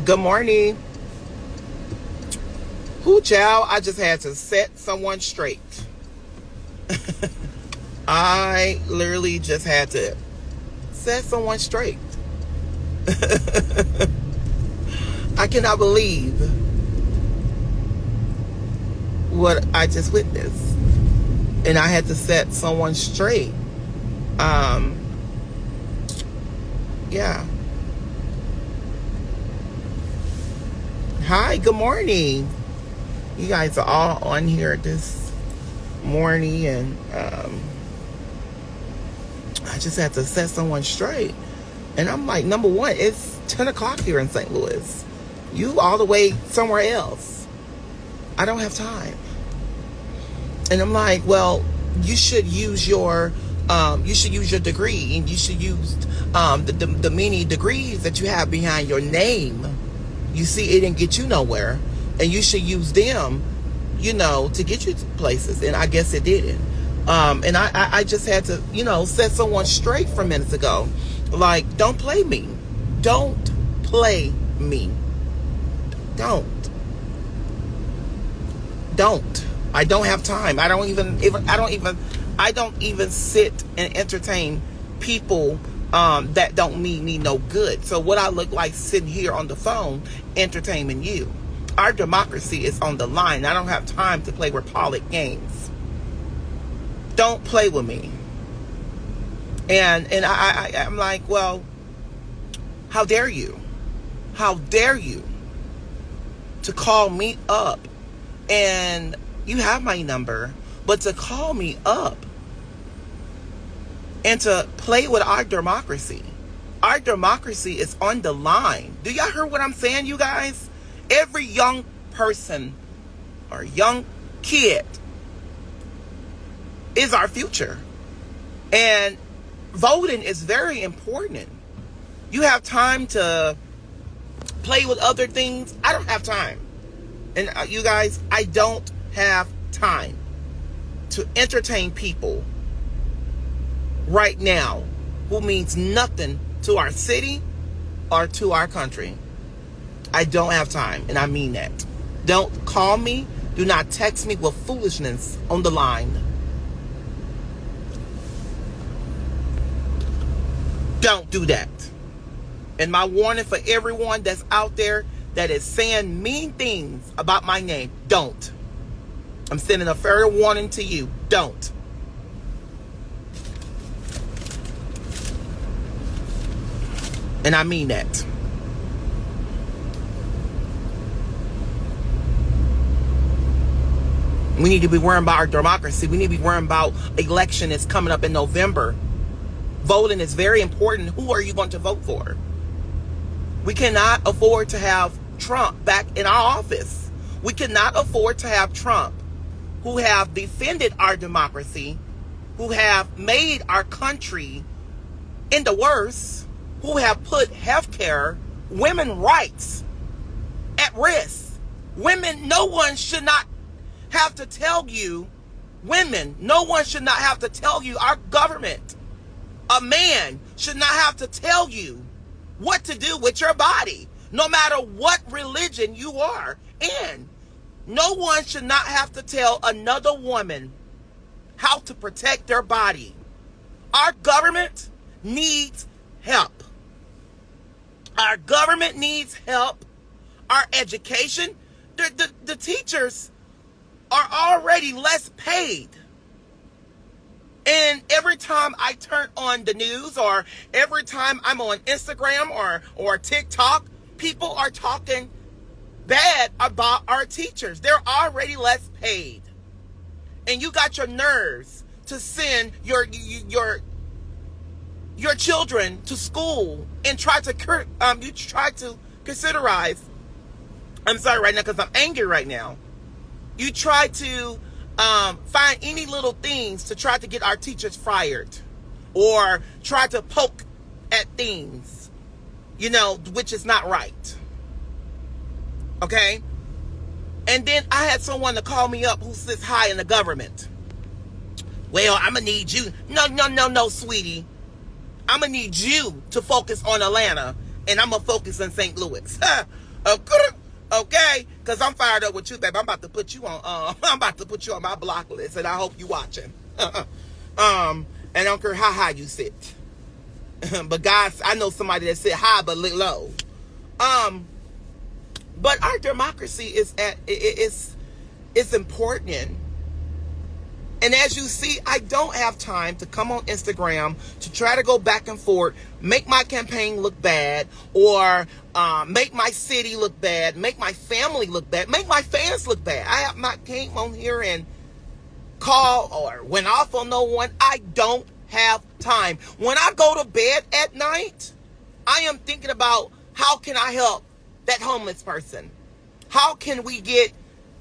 Good morning. Who child? I just had to set someone straight. I literally just had to set someone straight. I cannot believe what I just witnessed. And I had to set someone straight. Yeah. Hi, good morning. You guys are all on here this morning, and I just had to set someone straight. And I'm like, number one, it's 10 o'clock here in St. Louis. You all the way somewhere else. I don't have time. And I'm like, well, you should use your degree, and you should use the many degrees that you have behind your name. You see, it didn't get you nowhere, and you should use them, to get you to places. And I guess it didn't. And I just had to, set someone straight from minutes ago. Like, don't play me. Don't play me. Don't. I don't have time. I don't even sit and entertain people that don't mean me no good. So what I look like sitting here on the phone entertaining you. Our democracy is on the line. I don't have time to play Republic games. Don't play with me. And I'm like, well, how dare you? How dare you to call me up? And you have my number, but to call me up and to play with our democracy is on the line. Do y'all hear what I'm saying, you guys? Every young person or young kid is our future. And voting is very important. You have time to play with other things. I don't have time. And you guys, I don't have time to entertain people right now who means nothing to our city or to our country. I don't have time, and I mean that. Don't call me. Do not text me with foolishness on the line. Don't do that. And my warning for everyone that's out there that is saying mean things about my name, don't. I'm sending a fair warning to you. Don't. And I mean that. We need to be worrying about our democracy. We need to be worrying about election that's coming up in November. Voting is very important. Who are you going to vote for? We cannot afford to have Trump back in our office. We cannot afford to have Trump, who have defended our democracy, who have made our country in the worst, who have put healthcare, women's rights at risk. Women, no one should not have to tell you, our government, a man should not have to tell you what to do with your body, no matter what religion you are in. No one should not have to tell another woman how to protect their body. Our government needs help. Our government needs help. Our education, the teachers are already less paid. And every time I turn on the news, or every time I'm on Instagram or TikTok, people are talking bad about our teachers. They're already less paid. And you got your nerves to send your children to school and try to considerize. I'm sorry right now because I'm angry right now. You try to find any little things to try to get our teachers fired, or try to poke at things, which is not right. Okay? And then I had someone to call me up who sits high in the government. Well, I'm going to need you. No, sweetie. I'm going to need you to focus on Atlanta, and I'm going to focus on St. Louis. Okay, because I'm fired up with you, babe. I'm about to put you on. I'm about to put you on my block list, and I hope you watching. And I don't care how high you sit. But guys, I know somebody that sit high but look low. But our democracy is important. And as you see, I don't have time to come on Instagram to try to go back and forth, make my campaign look bad, or make my city look bad, make my family look bad, make my fans look bad. I have not came on here and called or went off on no one. I don't have time. When I go to bed at night, I am thinking about how can I help that homeless person? How can we get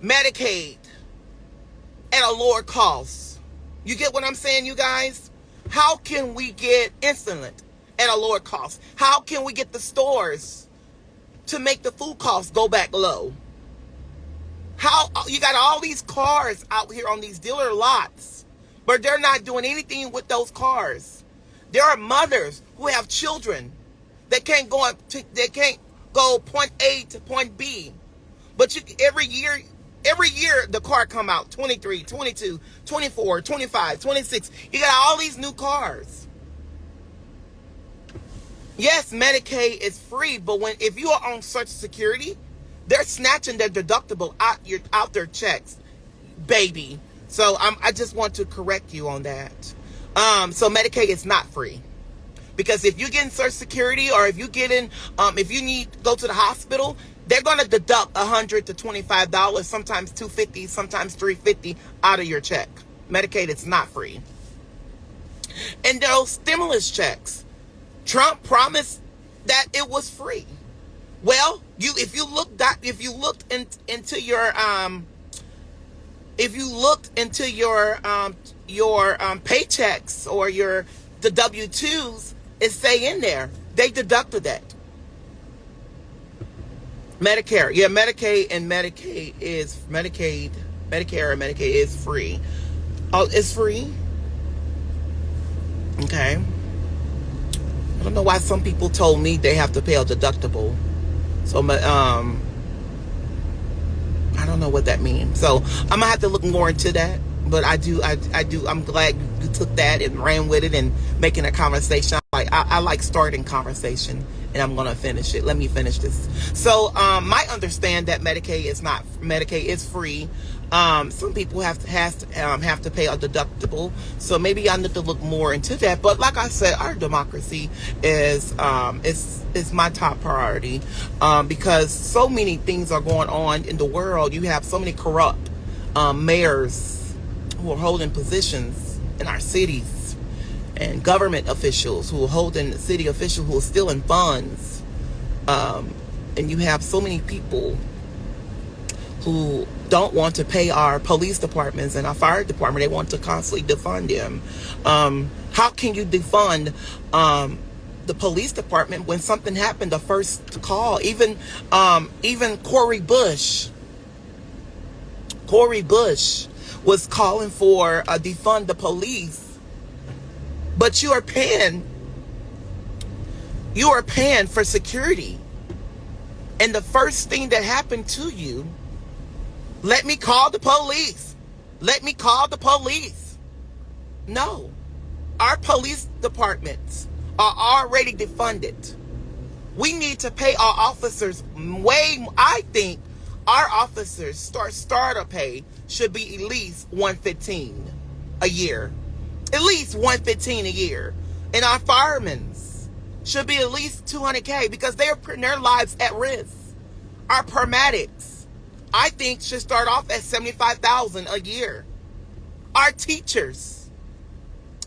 Medicaid at a lower cost? You get what I'm saying, you guys? How can we get insulin at a lower cost? How can we get the stores to make the food costs go back low? How you got all these cars out here on these dealer lots, but they're not doing anything with those cars. There are mothers who have children that can't go point A to point B. But every year the car come out 23, 22, 24, 25, 26. You got all these new cars. Yes, Medicaid is free, but if you are on Social Security, they're snatching their deductible out their checks, baby. So I just want to correct you on that. So Medicaid is not free. Because if you get in Social Security, or if you get in, if you need to go to the hospital, they're going to deduct $100 to $25, sometimes $250, sometimes $350 out of your check. Medicaid is not free. And those stimulus checks, Trump promised that it was free. Well, if you looked into your paychecks or the W-2s, it say in there they deducted that. Medicare and Medicare and Medicaid is free. Oh, it's free? Okay. I don't know why some people told me they have to pay a deductible. So I don't know what that means. So I'm gonna have to look more into that. But I do. I'm glad you took that and ran with it and making a conversation. I like starting conversation, and I'm gonna finish it. Let me finish this. So my understand that Medicaid is free. Some people have to pay a deductible. So maybe I need to look more into that. But like I said, our democracy is my top priority, because so many things are going on in the world. You have so many corrupt mayors who are holding positions in our cities, and government officials who are holding city officials who are stealing funds, and you have so many people who don't want to pay our police departments and our fire department. They want to constantly defund them. How can you defund the police department when something happened? The first call, even Cori Bush was calling for defund the police, but you are paying for security, and the first thing that happened to you, let me call the police. No, our police departments are already defunded. We need to pay our officers I think our officers starter pay should be at least $115 a year. At least $115 a year. And our firemen should be at least $200K, because they are putting their lives at risk. Our paramedics, I think, should start off at $75,000 a year. Our teachers,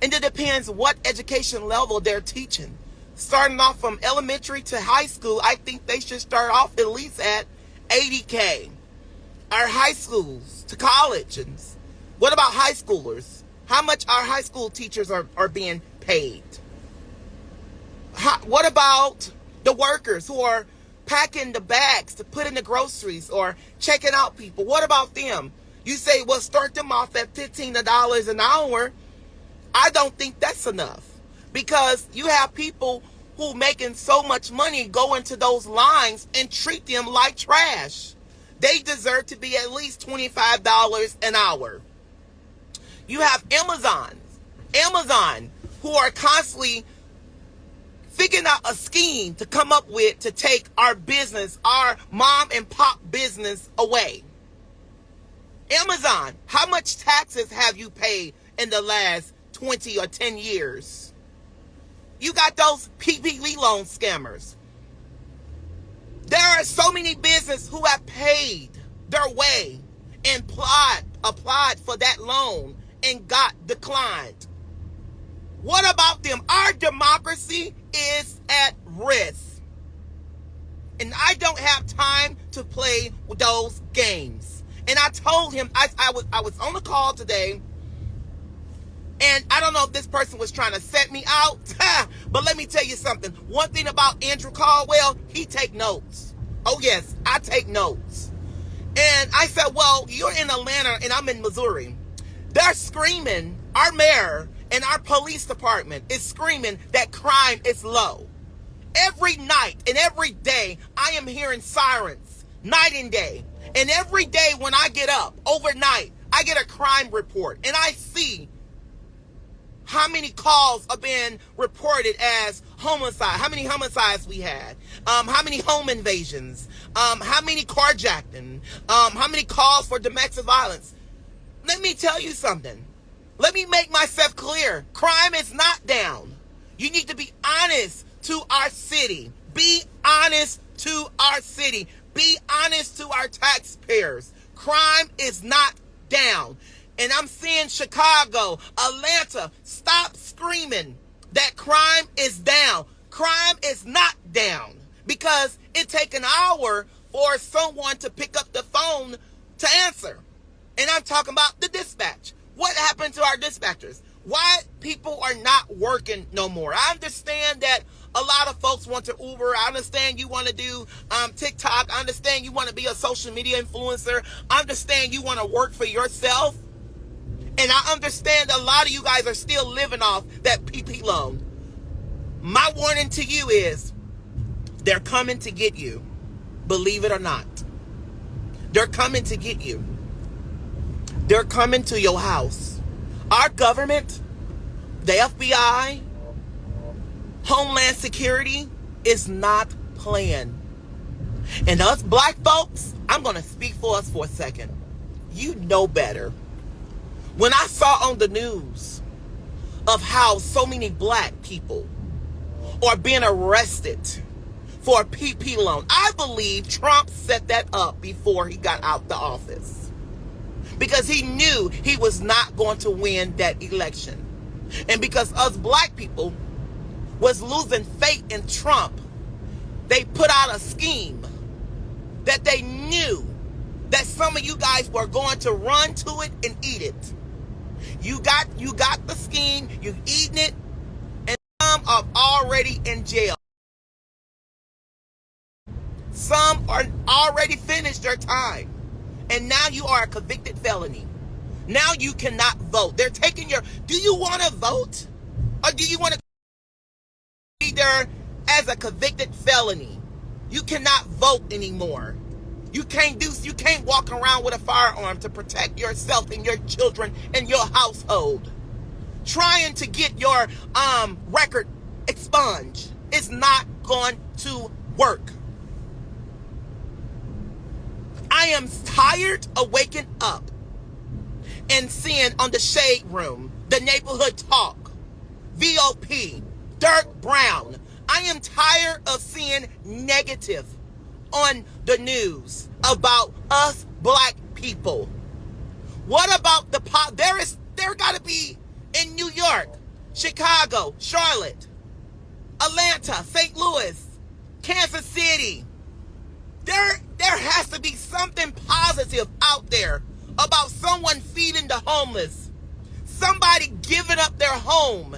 and it depends what education level they're teaching. Starting off from elementary to high school, I think they should start off at least at $80K. Our high schools to college. And what about high schoolers? How much our high school teachers are being paid? What about the workers who are packing the bags to put in the groceries or checking out people? What about them? You say, well, start them off at $15 an hour. I don't think that's enough, because you have people who making so much money go into those lines and treat them like trash. They deserve to be at least $25 an hour. You have Amazon, who are constantly figuring out a scheme to come up with to take our business, our mom and pop business away. Amazon, how much taxes have you paid in the last 20 or 10 years? You got those PPP loan scammers. There are so many businesses who have paid their way and applied for that loan and got declined. What about them? Our democracy is at risk. And I don't have time to play with those games. And I told him, I was on a call today, and I don't know if this person was trying to set me out, but let me tell you something. One thing about Andrew Caldwell, he take notes. Oh yes, I take notes. And I said, well, you're in Atlanta and I'm in Missouri. They're screaming, our mayor and our police department is screaming that crime is low. Every night and every day, I am hearing sirens, night and day. And every day when I get up, overnight, I get a crime report. And I see how many calls are being reported as homicide, how many homicides we had, how many home invasions, how many carjacking, how many calls for domestic violence. Let me tell you something. Let me make myself clear. Crime is not down. You need to be honest to our city. Be honest to our city. Be honest to our taxpayers. Crime is not down. And I'm seeing Chicago, Atlanta, stop screaming that crime is down. Crime is not down because it takes an hour for someone to pick up the phone to answer. And I'm talking about the dispatch. What happened to our dispatchers? Why people are not working no more? I understand that a lot of folks want to Uber. I understand you want to do TikTok. I understand you want to be a social media influencer. I understand you want to work for yourself. And I understand a lot of you guys are still living off that PP loan. My warning to you is they're coming to get you. Believe it or not. They're coming to get you. They're coming to your house. Our government, the FBI, Homeland Security is not playing. And us black folks, I'm going to speak for us for a second. You know better. When I saw on the news of how so many black people are being arrested for a PP loan, I believe Trump set that up before he got out the office. Because he knew he was not going to win that election. And because us black people was losing faith in Trump, they put out a scheme that they knew that some of you guys were going to run to it and eat it. You got the scheme, you eating it, and some are already in jail. Some are already finished their time. And now you are a convicted felony. Now you cannot vote. They're taking your... Do you want to vote? Or do you want to be there as a convicted felony? You cannot vote anymore. You can't walk around with a firearm to protect yourself and your children and your household. Trying to get your record expunged is not going to work. I am tired of waking up and seeing on the Shade Room, the Neighborhood Talk, VOP, Dirk Brown. I am tired of seeing negative on the news about us black people. What about the pop? There got to be in New York, Chicago, Charlotte, Atlanta, St. Louis, Kansas City. There has to be something positive out there about someone feeding the homeless, somebody giving up their home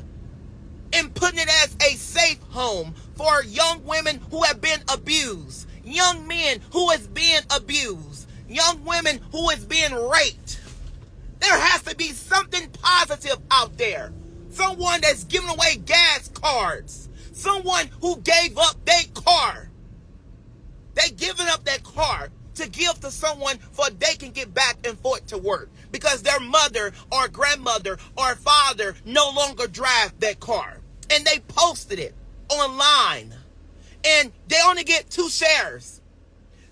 and putting it as a safe home for young women who have been abused, young men who is being abused, young women who is being raped. There has to be something positive out there. Someone that's giving away gas cards. Someone who gave up their car. They giving up their car to give to someone for they can get back and forth to work because their mother or grandmother or father no longer drive that car. And they posted it online. And they only get 2 shares.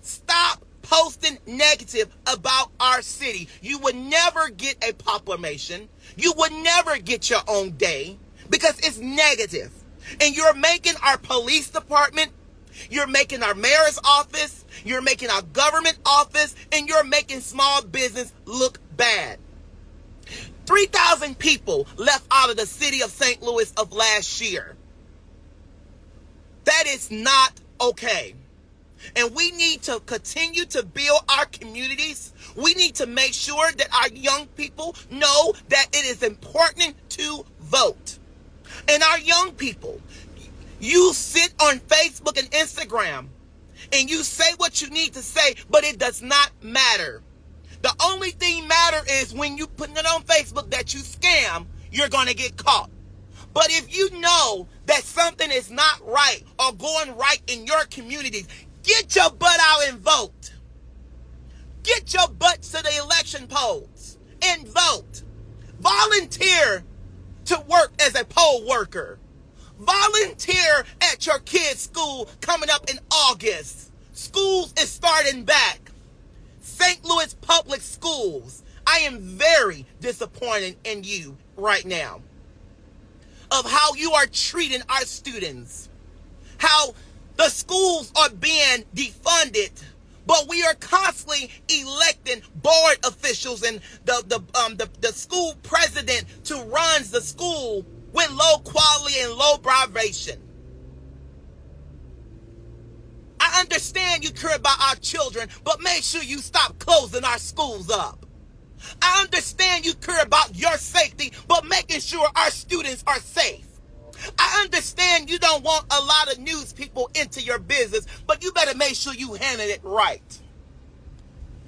Stop posting negative about our city. You would never get a proclamation. You would never get your own day because it's negative. And you're making our police department, you're making our mayor's office, you're making our government office, and you're making small business look bad. 3,000 people left out of the city of St. Louis of last year. That is not okay. And we need to continue to build our communities. We need to make sure that our young people know that it is important to vote. And our young people, you sit on Facebook and Instagram and you say what you need to say, but it does not matter. The only thing matter is when you put it on Facebook that you scam, you're going to get caught. But if you know that something is not right or going right in your communities, get your butt out and vote. Get your butt to the election polls and vote. Volunteer to work as a poll worker. Volunteer at your kid's school coming up in August. Schools is starting back. St. Louis Public Schools. I am very disappointed in you right now of how you are treating our students. How the schools are being defunded, but we are constantly electing board officials and the school president to run the school with low quality and low vibration. I understand you care about our children, but make sure you stop closing our schools up. I understand you care about your safety, but making sure our students are safe. I understand you don't want a lot of news people into your business, but you better make sure you handle it right.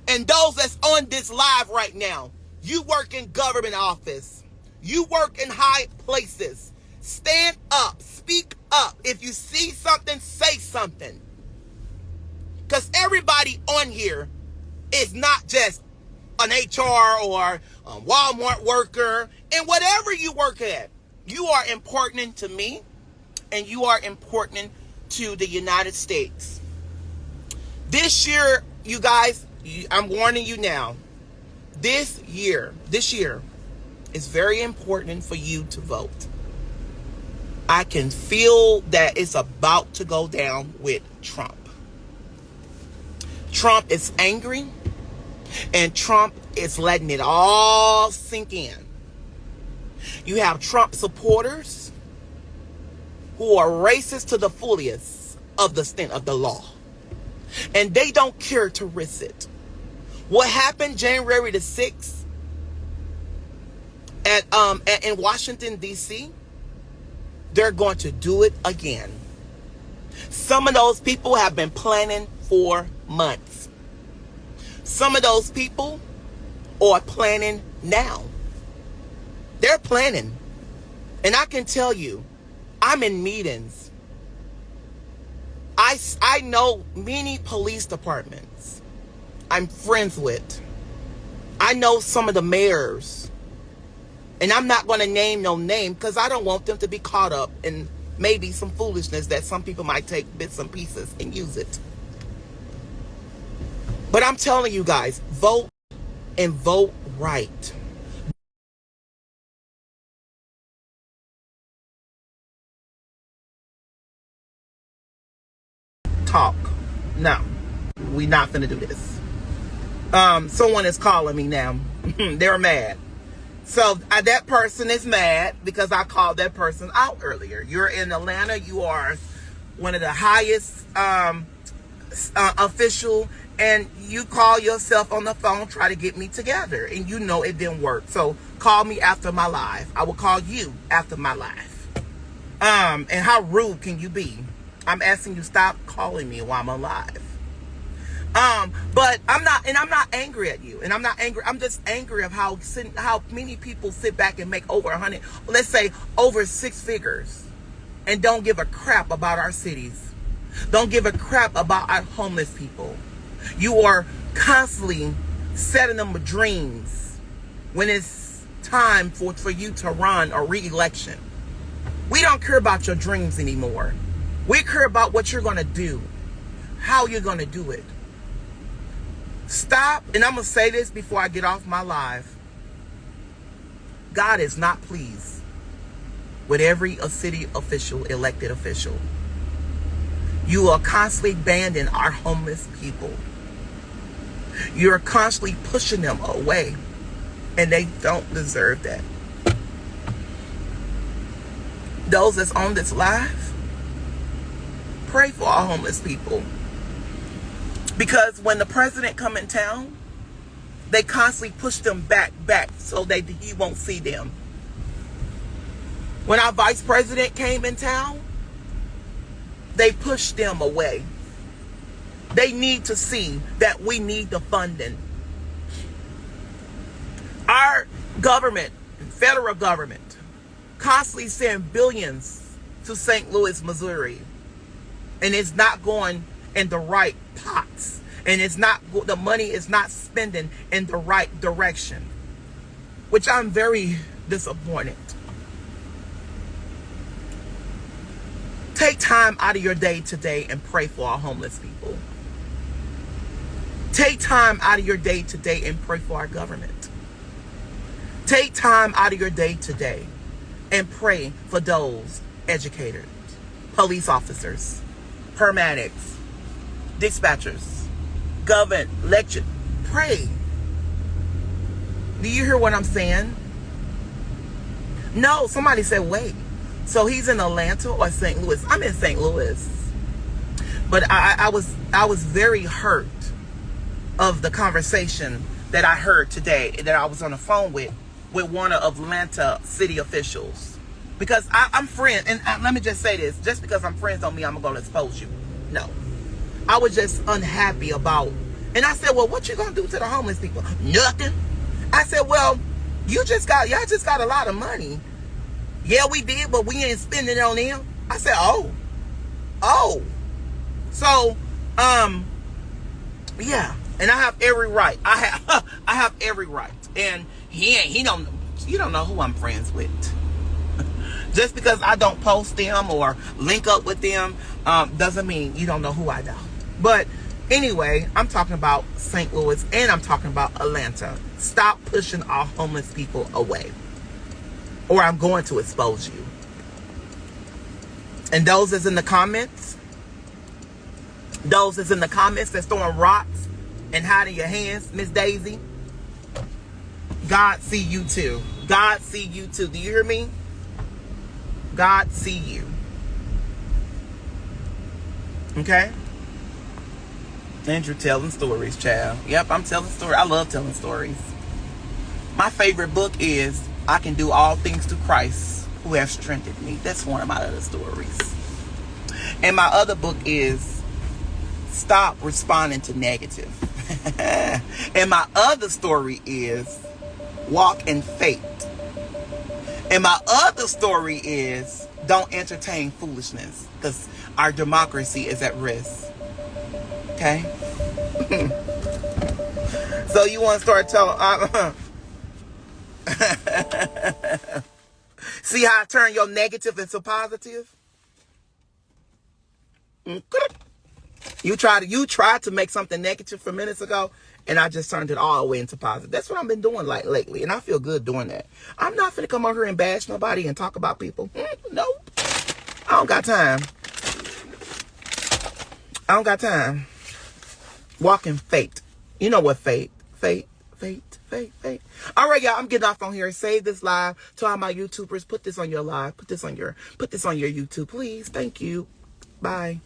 And those that's on this live right now, you work in government office. You work in high places. Stand up. Speak up. If you see something, say something. Because everybody on here is not just an HR or a Walmart worker. And whatever you work at, you are important to me and you are important to the United States. This year, you guys, I'm warning you now, this year is very important for you to vote. I can feel that it's about to go down with Trump. Trump is angry and Trump is letting it all sink in. You have Trump supporters who are racist to the fullest of the extent of the law. And they don't care to risk it. What happened January the 6th in Washington, D.C., they're going to do it again. Some of those people have been planning for months. Some of those people are planning now. They're planning. And I can tell you, I'm in meetings. I know many police departments I'm friends with. I know some of the mayors. And I'm not going to name no name because I don't want them to be caught up in maybe some foolishness that some people might take bits and pieces and use it. But I'm telling you guys, vote and vote right. Talk. No, we're not gonna do this. Someone is calling me now. They're mad. So that person is mad because I called that person out earlier. You're in Atlanta. You are one of the highest official, and you call yourself on the phone, try to get me together, and you know it didn't work. So call me after my live. I will call you after my live. And how rude can you be? I'm asking you stop calling me while I'm alive. But I'm not angry at you, and I'm not angry. I'm just angry of how many people sit back and make over 100, let's say over 6 figures, and don't give a crap about our cities. Don't give a crap about our homeless people. You are constantly setting them with dreams when it's time for you to run a re-election. We don't care about your dreams anymore. We care about what you're going to do, how you're going to do it. Stop, and I'm going to say this before I get off my live. God is not pleased with every city official, elected official. You are constantly banning our homeless people. You're constantly pushing them away, and they don't deserve that. Those that's on this live, pray for our homeless people. Because when the president come in town, they constantly push them back, so he won't see them. When our vice president came in town, they pushed them away. They need to see that we need the funding. Our government, federal government, constantly send billions to St. Louis, Missouri. And it's not going in the right pots. And the money is not spending in the right direction. Which I'm very disappointed. Take time out of your day today and pray for our homeless people. Take time out of your day today and pray for our government. Take time out of your day today and pray for those educators, police officers, paramedics, dispatchers, government, lecture. Pray. Do you hear what I'm saying? No, somebody said, wait. So he's in Atlanta or St. Louis? I'm in St. Louis. But I was very hurt of the conversation that I heard today, that I was on the phone with one of Atlanta city officials. Because I'm friends, and let me just say this, just because I'm friends don't mean I'm going to expose you. No. I was just unhappy about, and I said, well, what you going to do to the homeless people? Nothing. I said, well, y'all just got a lot of money. Yeah, we did, but we ain't spending it on them. I said, oh. So, yeah, and I have every right. I have every right. And you don't know who I'm friends with. Just because I don't post them or link up with them, doesn't mean you don't know who I know. But anyway, I'm talking about St. Louis and I'm talking about Atlanta. Stop pushing our homeless people away, or I'm going to expose you. And those that's in the comments that's throwing rocks and hiding your hands, Miss Daisy, God see you too. God see you too. Do you hear me? God see you. Okay? Andrew telling stories, child. Yep, I'm telling stories. I love telling stories. My favorite book is I Can Do All Things Through Christ Who Have Strengthened Me. That's one of my other stories. And my other book is Stop Responding to Negative. And my other story is Walk in Faith. And my other story is Don't Entertain Foolishness, because our democracy is at risk. Okay? So you want to start telling... See how I turn your negative into positive? You tried to make something negative for minutes ago, and I just turned it all the way into positive. That's what I've been doing like lately, and I feel good doing that. I'm not finna come over here and bash nobody and talk about people. Nope. I don't got time. Walk in faith. You know what faith. All right, y'all, I'm getting off on here. Save this live to all my YouTubers. Put this on your live. Put this on your YouTube, please. Thank you. Bye.